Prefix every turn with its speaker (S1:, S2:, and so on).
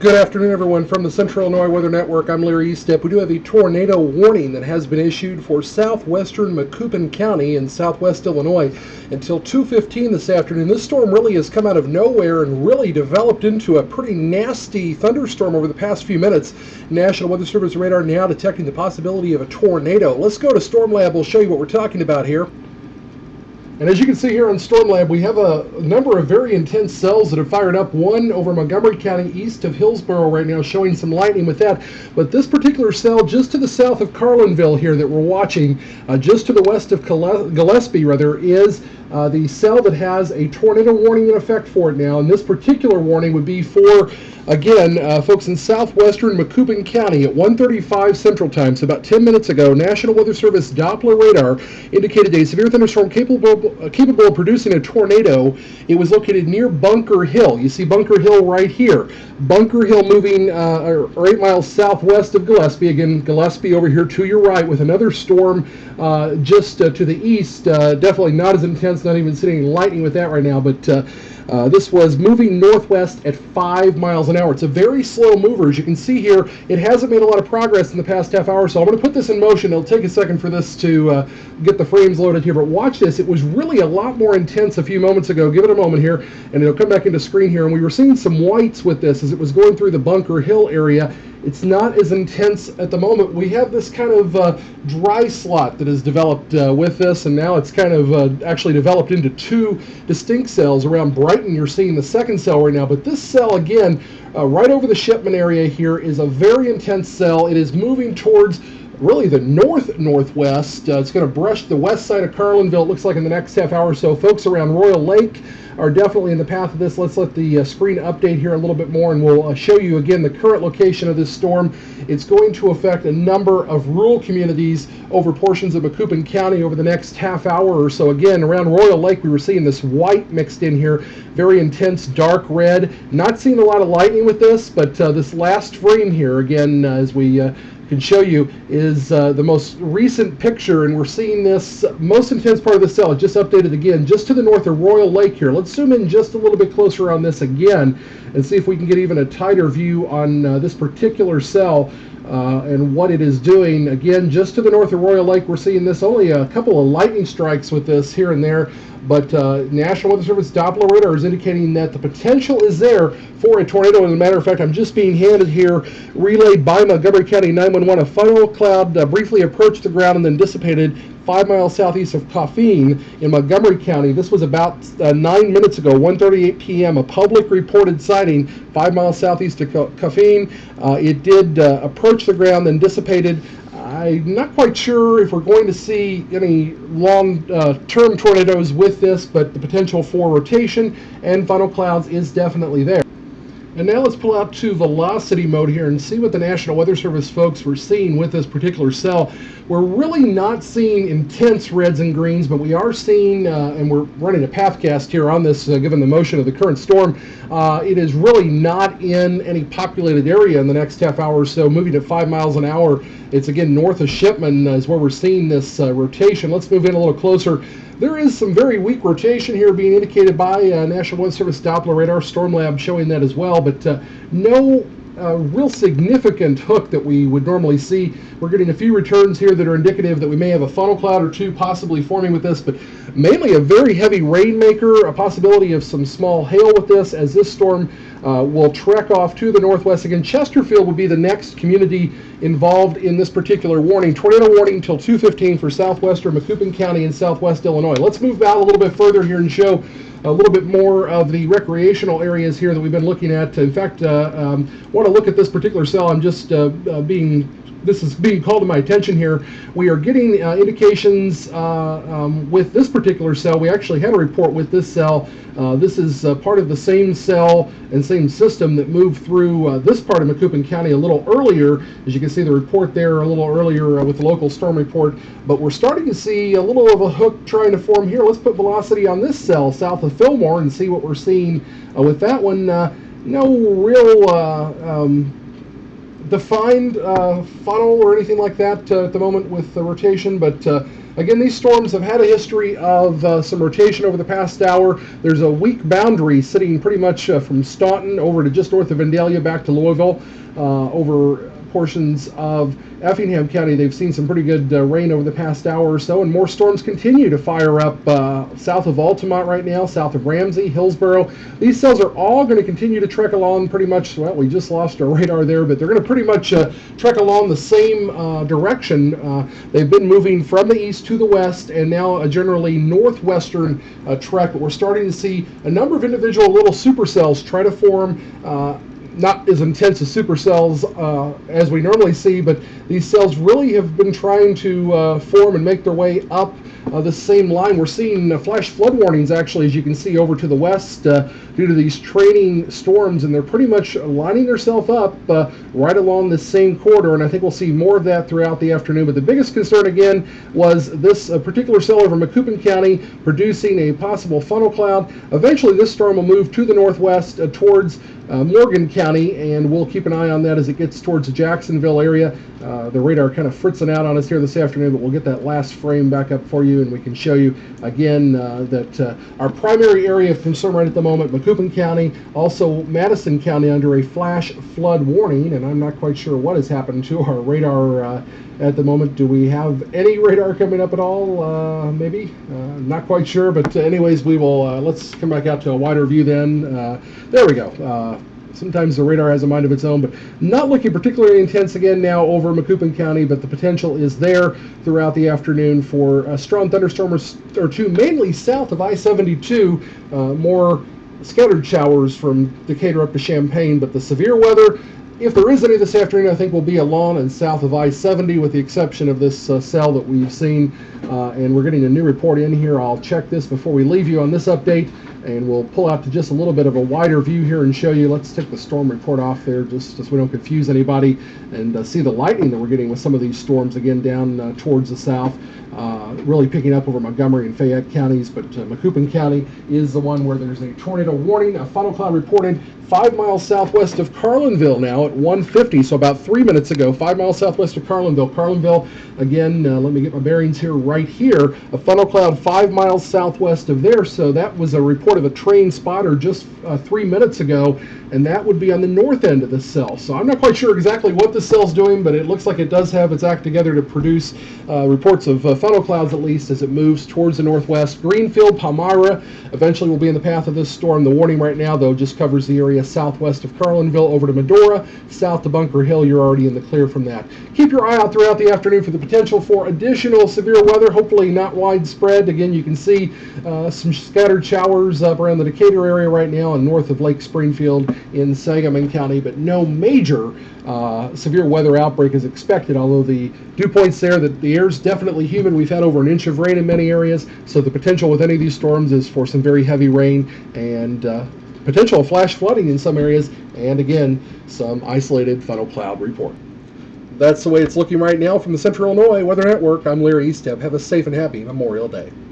S1: Good afternoon, everyone, from the Central Illinois Weather Network. I'm Larry Eastep. We do have a tornado warning that has been issued for southwestern Macoupin County in southwest Illinois until 2:15 this afternoon. This storm really has come out of nowhere and really developed into a pretty nasty thunderstorm over the past few minutes. National Weather Service radar now detecting the possibility of a tornado. Let's go to Storm Lab. We'll show you what we're talking about here. And as you can see here on Storm Lab, we have a number of very intense cells that have fired up. One over Montgomery County east of Hillsborough right now, showing some lightning with that. But this particular cell just to the south of Carlinville here that we're watching, just to the west of Gillespie rather, is the cell that has a tornado warning in effect for it now. And this particular warning would be for, again, folks in southwestern Macoupin County at 1:35 Central Time, so about 10 minutes ago. National Weather Service Doppler radar indicated a severe thunderstorm capable of producing a tornado. It was located near Bunker Hill. You see Bunker Hill right here. Bunker Hill moving 8 miles southwest of Gillespie. Again, Gillespie over here to your right with another storm just to the east. Definitely not as intense, not even seeing lightning with that right now, but this was moving northwest at 5 miles an hour. It's a very slow mover. As you can see here, it hasn't made a lot of progress in the past half hour, so I'm going to put this in motion. It'll take a second for this to get the frames loaded here, but watch this. It was really a lot more intense a few moments ago. Give it a moment here, and it'll come back into screen here, and we were seeing some whites with this as it was going through the Bunker Hill area. It's not as intense at the moment. We have this kind of dry slot that has developed with this, and now it's kind of actually developed into two distinct cells. Around Brighton, you're seeing the second cell right now, but this cell, again, right over the Shipman area here, is a very intense cell. It is moving towards really the northwest. It's going to brush the west side of Carlinville, it looks like, in the next half hour or so. Folks around Royal Lake are definitely in the path of this. Let's let the screen update here a little bit more, and we'll show you again the current location of this storm. It's going to affect a number of rural communities over portions of Macoupin County over the next half hour or so. Again, around Royal Lake, we were seeing this white mixed in here, very intense dark red. Not seeing a lot of lightning with this, but this last frame here, again, as we can show you, is the most recent picture, and we're seeing this most intense part of the cell. It just updated again just to the north of Royal Lake here. Let's zoom in just a little bit closer on this again and see if we can get even a tighter view on this particular cell and what it is doing. Again, just to the north of Royal Lake, we're seeing this. Only a couple of lightning strikes with this here and there, but National Weather Service Doppler radar is indicating that the potential is there for a tornado. As a matter of fact, I'm just being handed here, relayed by Montgomery County 911, a funnel cloud briefly approached the ground and then dissipated 5 miles southeast of Coffeen in Montgomery County. This was about 9 minutes ago, 1:38 p.m. A public reported sighting 5 miles southeast of Coffeen. It did approach the ground, then dissipated. I'm not quite sure if we're going to see any long-term tornadoes with this, but the potential for rotation and funnel clouds is definitely there. And now let's pull out to velocity mode here and see what the National Weather Service folks were seeing with this particular cell. We're really not seeing intense reds and greens, but we are seeing, and we're running a pathcast here on this given the motion of the current storm, it is really not in any populated area in the next half hour or so, moving at 5 miles an hour. It's again north of Shipman is where we're seeing this rotation. Let's move in a little closer. There is some very weak rotation here being indicated by National Weather Service Doppler radar. Storm Lab showing that as well, but no real significant hook that we would normally see. We're getting a few returns here that are indicative that we may have a funnel cloud or two possibly forming with this, but mainly a very heavy rainmaker, a possibility of some small hail with this as this storm will trek off to the northwest. Again, Chesterfield will be the next community involved in this particular warning. Tornado warning until 2:15 for southwestern Macoupin County in southwest Illinois. Let's move out a little bit further here and show a little bit more of the recreational areas here that we've been looking at. In fact, want to look at this particular cell. I'm just this is being called to my attention here. We are getting indications with this particular cell. We actually had a report with this cell. This is part of the same cell and same system that moved through this part of Macoupin County a little earlier. As you can see, the report there a little earlier with the local storm report. But we're starting to see a little of a hook trying to form here. Let's put velocity on this cell south of Fillmore and see what we're seeing with that one. No real defined funnel or anything like that at the moment with the rotation, but Again, these storms have had a history of some rotation over the past hour. There's a weak boundary sitting pretty much from Staunton over to just north of Vandalia back to Louisville, over portions of Effingham County. They've seen some pretty good rain over the past hour or so, and more storms continue to fire up south of Altamont right now, south of Ramsey, Hillsborough. These cells are all going to continue to trek along pretty much, well, we just lost our radar there, but they're going to pretty much trek along the same direction. They've been moving from the east to the west, and now a generally northwestern trek, but we're starting to see a number of individual little supercells try to form, not as intense as supercells as we normally see, but these cells really have been trying to form and make their way up the same line. We're seeing flash flood warnings, actually, as you can see, over to the west due to these training storms, and they're pretty much lining themselves up right along this same corridor, and I think we'll see more of that throughout the afternoon. But the biggest concern, again, was this particular cell over Macoupin County producing a possible funnel cloud. Eventually, this storm will move to the northwest towards Morgan County, and we'll keep an eye on that as it gets towards the Jacksonville area. The radar kind of fritzing out on us here this afternoon, but we'll get that last frame back up for you, and we can show you again that our primary area of concern right at the moment, Macoupin County, also Madison County under a flash flood warning, and I'm not quite sure what has happened to our radar at the moment. Do we have any radar coming up at all? Maybe? Not quite sure, but anyways, we will, let's come back out to a wider view then. There we go. Sometimes the radar has a mind of its own, but not looking particularly intense again now over Macoupin County, but the potential is there throughout the afternoon for a strong thunderstorm or two, mainly south of I-72, more scattered showers from Decatur up to Champaign, but the severe weather, if there is any this afternoon, I think will be along and south of I-70, with the exception of this cell that we've seen, and we're getting a new report in here. I'll check this before we leave you on this update, and we'll pull out to just a little bit of a wider view here and show you. Let's take the storm report off there just so we don't confuse anybody, and see the lightning that we're getting with some of these storms again down towards the south, really picking up over Montgomery and Fayette counties, but Macoupin County is the one where there's a tornado warning. A funnel cloud reported 5 miles southwest of Carlinville now at 1:50, so about 3 minutes ago, 5 miles southwest of Carlinville. Carlinville, again, let me get my bearings here, right here, a funnel cloud 5 miles southwest of there, so that was a report of a train spotter just 3 minutes ago, and that would be on the north end of the cell. So I'm not quite sure exactly what the cell's doing, but it looks like it does have its act together to produce reports of funnel clouds, at least as it moves towards the northwest. Greenfield, Palmyra eventually will be in the path of this storm. The warning right now, though, just covers the area southwest of Carlinville over to Medora, south to Bunker Hill. You're already in the clear from that. Keep your eye out throughout the afternoon for the potential for additional severe weather, hopefully not widespread. Again, you can see some scattered showers up around the Decatur area right now and north of Lake Springfield in Sangamon County, but no major severe weather outbreak is expected, although the dew points there that the air is definitely humid. We've had over an inch of rain in many areas, so the potential with any of these storms is for some very heavy rain and potential of flash flooding in some areas, and again, some isolated funnel cloud report. That's the way it's looking right now from the Central Illinois Weather Network. I'm Larry Eastep. Have a safe and happy Memorial Day.